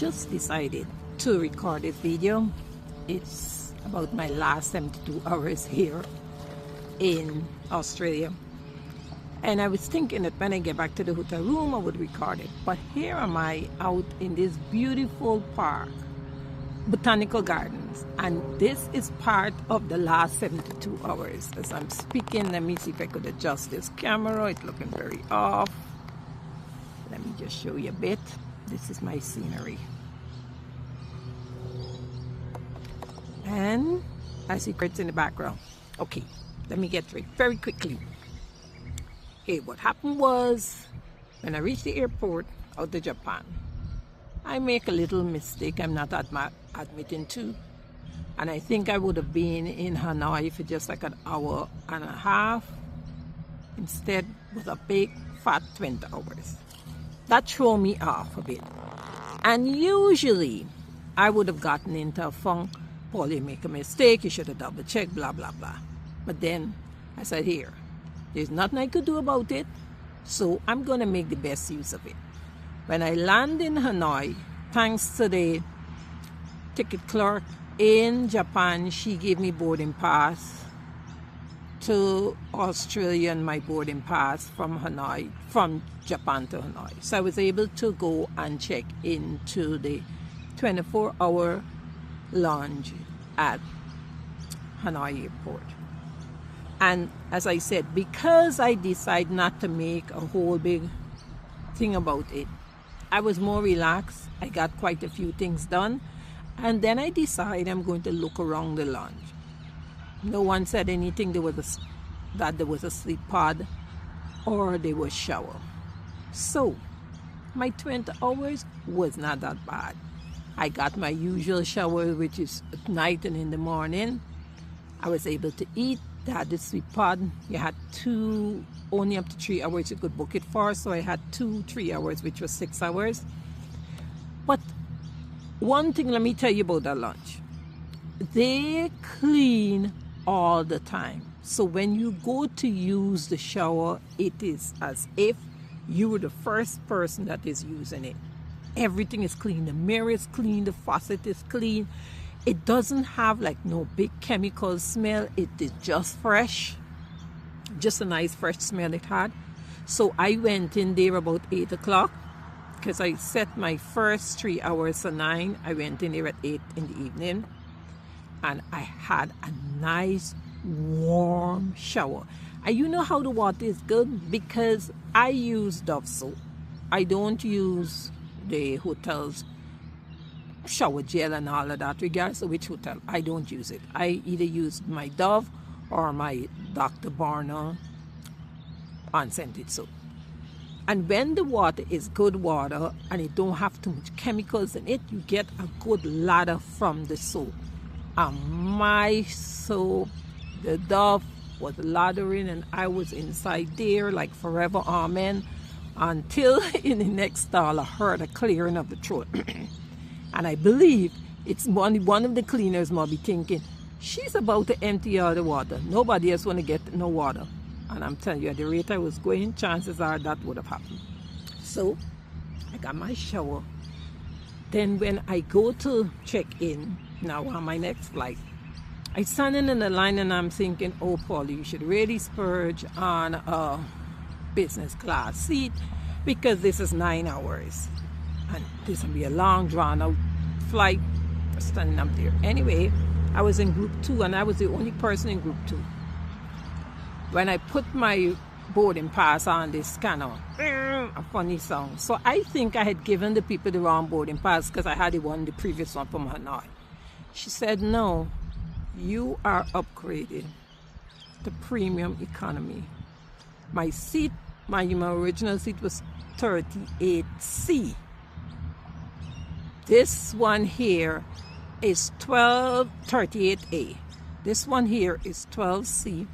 just decided to record this video. It's about my last 72 hours here in Australia. And I was thinking that when I get back to the hotel room, I would record it. But here am I out in this beautiful park, botanical gardens. And this is part of the last 72 hours. As I'm speaking, let me see if I could adjust this camera. It's looking very off. Let me just show you a bit. This is my scenery. And I see birds in the background. Okay, let me get through it very quickly. Hey, what happened was, when I reached the airport out of Japan, I make a little mistake I'm not admitting to. And I think I would have been in Hanoi for just like an hour and a half. Instead, with a big fat 20 hours. That threw me off a bit. And usually, I would have gotten into a funk. Paul, you make a mistake, you should have double checked, blah, blah, blah. But then, I said, here, there's nothing I could do about it, so I'm going to make the best use of it. When I land in Hanoi, thanks to the ticket clerk in Japan, she gave me boarding pass to Australia and my boarding pass from Hanoi, from Japan to Hanoi. So I was able to go and check into the 24-hour lounge at Hanoi Airport. And as I said, because I decided not to make a whole big thing about it, I was more relaxed. I got quite a few things done. And then I decided I'm going to look around the lounge. No one said anything that there was a sleep pod or there was shower. So my 20 hours was not that bad. I got my usual shower, which is at night and in the morning. I was able to eat. They had the sleep pod. You had only up to 3 hours you could book it for. So I had 3 hours, which was 6 hours. But one thing, let me tell you about that lunch. They clean all the time. So when you go to use the shower, it is as if you were the first person that is using it. Everything is clean. The mirror is clean. The faucet is clean. It doesn't have like no big chemical smell. It is just fresh. Just a nice fresh smell it had. So I went in there about 8 o'clock because I set my first 3 hours to 9. I went in there at 8 in the evening and I had a nice warm shower. And you know how the water is good? Because I use Dove soap. I don't use the hotel's shower gel and all of that, regardless of which hotel. I don't use it. I either use my Dove or my Dr. Barner unscented soap. And when the water is good water and it don't have too much chemicals in it, you get a good lather from the soap. And my soap, the Dove, was lathering and I was inside there like forever, amen, until in the next stall I heard a clearing of the throat. And I believe it's one of the cleaners might be thinking, she's about to empty all the water. Nobody else want to get no water. And I'm telling you, at the rate I was going, chances are that would have happened. So I got my shower. Then when I go to check in, now on my next flight, I standing in the line and I'm thinking, oh, Paulie, you should really splurge on a business class seat because this is 9 hours. And this will be a long, drawn-out flight standing up there. Anyway, I was in group 2 and I was the only person in group 2. When I put my boarding pass on this scanner, a funny sound. So I think I had given the people the wrong boarding pass because I had the previous one from Hanoi. She said, no, you are upgraded to premium economy. My seat, my original seat was 38C. This one here is 38A. This one here is 12C.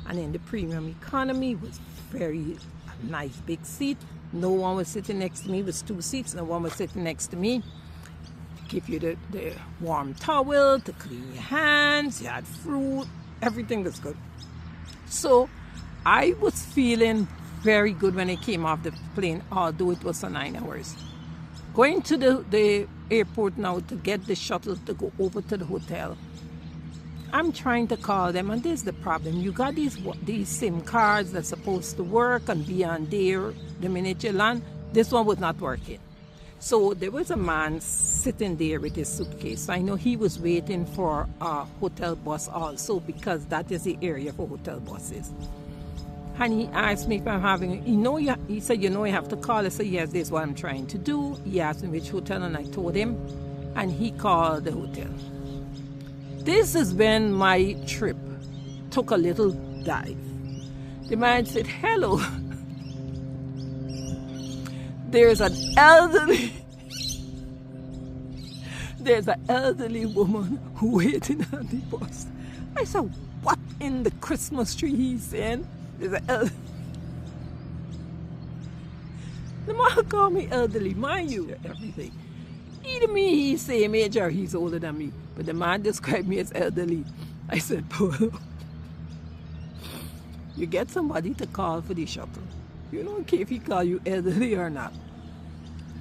And in the premium economy was very nice big seat. No one was sitting next to me. It was 2 seats. No one was sitting next to me. Give you the warm towel to clean your hands. You had fruit. Everything was good. So I was feeling very good when I came off the plane, although it was for 9 hours. Going to the airport now to get the shuttle to go over to the hotel. I'm trying to call them, and this is the problem. You got these SIM cards that's supposed to work and be on there the minute you land. This one was not working. So there was a man sitting there with his suitcase. I know he was waiting for a hotel bus also, because that is the area for hotel buses. And he asked me if I'm having, he said, you have to call. I said, yes, this is what I'm trying to do. He asked me which hotel, and I told him, and he called the hotel. This has been my trip. Took a little dive. The man said, hello. There's an elderly woman waiting on the bus. I said, what in the Christmas tree he's saying? There's an elderly. The man called me elderly, mind you, everything. Either me, he's same age, or he's older than me. But the man described me as elderly. I said, Polo, you get somebody to call for the shuttle. You don't care if he call you elderly or not.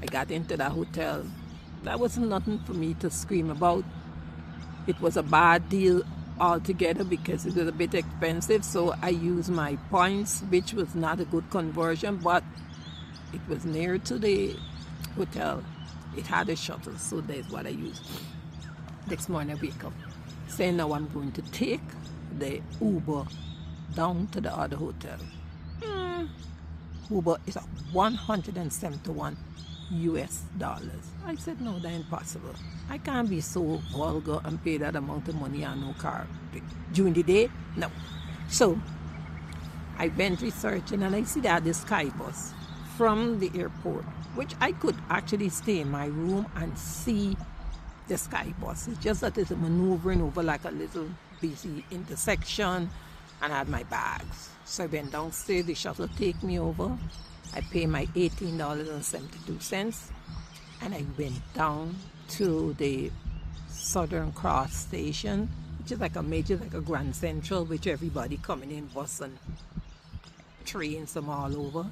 I got into that hotel. That wasn't nothing for me to scream about. It was a bad deal altogether because it was a bit expensive, so I used my points, which was not a good conversion, but it was near to the hotel. It had a shuttle, so that's what I used. Next morning I wake up saying now I'm going to take the Uber down to the other hotel. Uber is at $171 US. I said, no, that's impossible. I can't be so vulgar and pay that amount of money on no car. During the day, no. So I went researching, and I see that the Sky Bus from the airport, which I could actually stay in my room and see the Sky Bus. It's just that it's maneuvering over like a little busy intersection, and I had my bags. So I went downstairs, the shuttle take me over. I pay my $18.72, and I went down to the Southern Cross station, which is like a major, like a Grand Central, which everybody coming in, bus and trains from all over.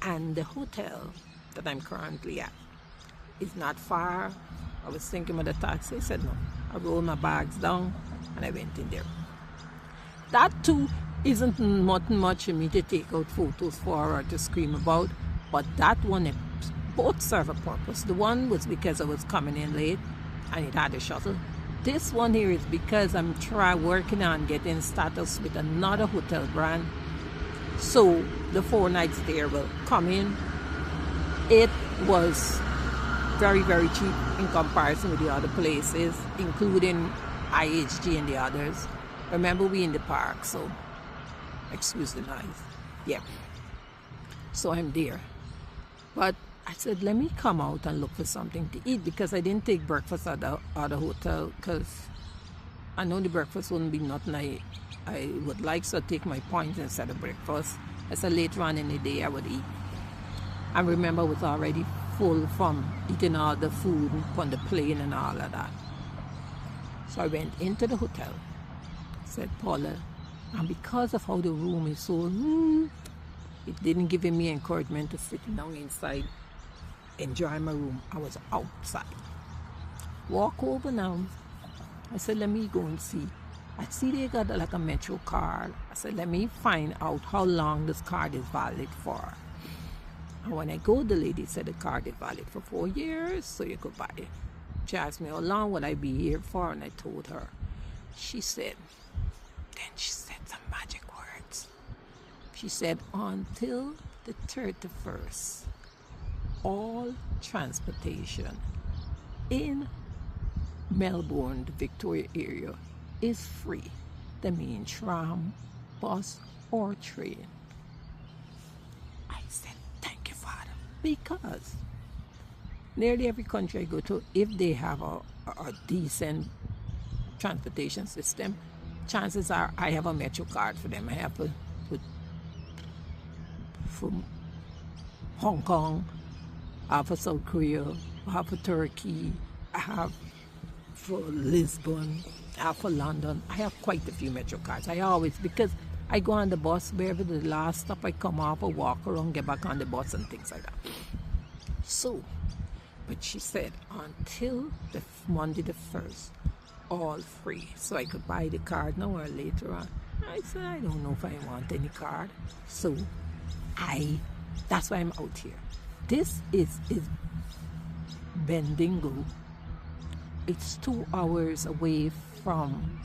And the hotel that I'm currently at is not far. I was thinking about the taxi. I said no. I rolled my bags down and I went in there. That too isn't nothing much for me to take out photos for or to scream about, but that one, it both serve a purpose. The one was because I was coming in late and it had a shuttle. This one here is because I'm working on getting status with another hotel brand. So the 4 nights there will come in. It was very, very cheap in comparison with the other places, including IHG and the others. Remember, we in the park, so excuse the noise. Yeah. So I'm there. But I said, let me come out and look for something to eat, because I didn't take breakfast at the other hotel, because I know the breakfast wouldn't be nothing I would like, so I'd take my points instead of breakfast. I said later on in the day I would eat. I remember I was already full from eating all the food on the plane and all of that. So I went into the hotel, said, Paula, and because of how the room is so, it didn't give me encouragement to sit down inside, enjoy my room. I was outside. Walk over now. I said, let me go and see. I see they got like a Metro card. I said, let me find out how long this card is valid for. And when I go, the lady said the card is valid for 4 years, so you could buy it. She asked me how long would I be here for, and I told her. She said some magic words. She said, until the 31st, all transportation in Melbourne, the Victoria area, is free. That means tram, bus, or train. I said, thank you, Father, because nearly every country I go to, if they have a decent transportation system, chances are I have a Metro card for them. I have for Hong Kong, I have for South Korea, I have for Turkey, I have for Lisbon, I have for London. I have quite a few Metro cards. I always, because I go on the bus, wherever the last stop I come off, I walk around, get back on the bus and things like that. So, but she said until the Monday the 1st, all free. So I could buy the card now or later on. I said, I don't know if I want any card. So that's why I'm out here. This is Bendigo. It's 2 hours away from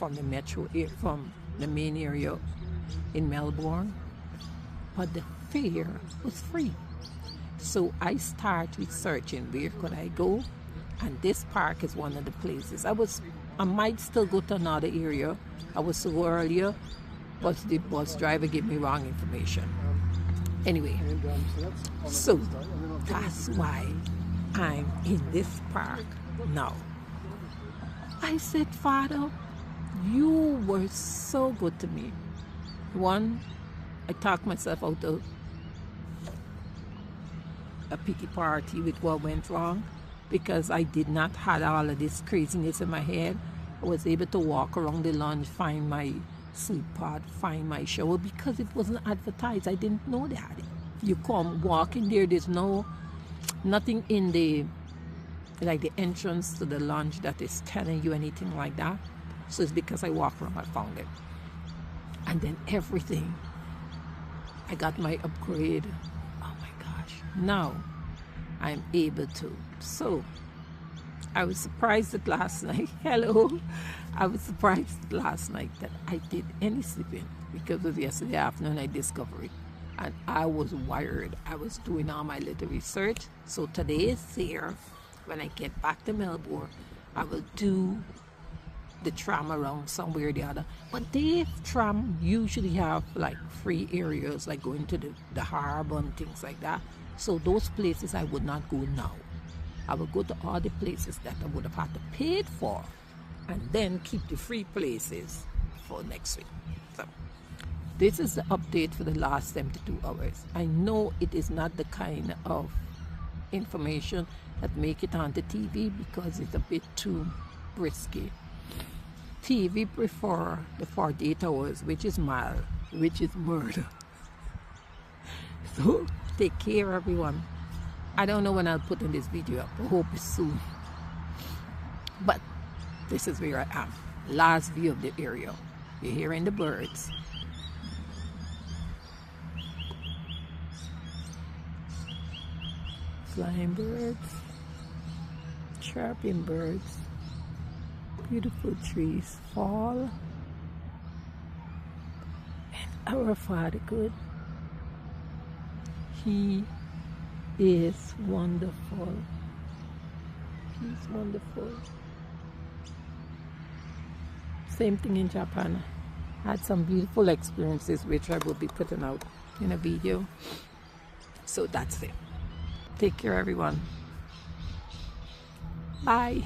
the metro, from the main area in Melbourne. But the fare was free. So I start researching where could I go, and this park is one of the places. I might still go to another area. I was to go earlier, but the bus driver gave me wrong information. Anyway, so that's why I'm in this park now. I said, Father, you were so good to me. One, I talked myself out of a pity party with what went wrong, because I did not have all of this craziness in my head. I was able to walk around the lounge, find my sleep pod, find my shower, because it wasn't advertised. I didn't know they had it. You come walk in there, there's nothing in the entrance to the lounge that is telling you anything like that. So it's because I walked around, I found it. And then everything, I got my upgrade. Oh my gosh, now I'm able to. So I was surprised that last night, I was surprised last night that I did any sleeping, because of yesterday afternoon I discovered it. And I was wired. I was doing all my little research. So today is there. When I get back to Melbourne, I will do the tram around somewhere or the other. But the tram usually have like free areas, like going to the harbour and things like that. So those places I would not go now. I will go to all the places that I would have had to pay for, and then keep the free places for next week. So this is the update for the last 72 hours. I know it is not the kind of information that make it onto TV, because it's a bit too risky. TV prefer the 48 hours, which is mild, which is murder. So take care, everyone. I don't know when I'll put in this video up. I hope it's soon. But this is where I am. Last view of the area. You're hearing the birds. Flying birds, chirping birds, beautiful trees, fall, and our Father good. He is wonderful. He's wonderful. Same thing in Japan. I had some beautiful experiences, which I will be putting out in a video. So that's it. Take care, everyone. Bye.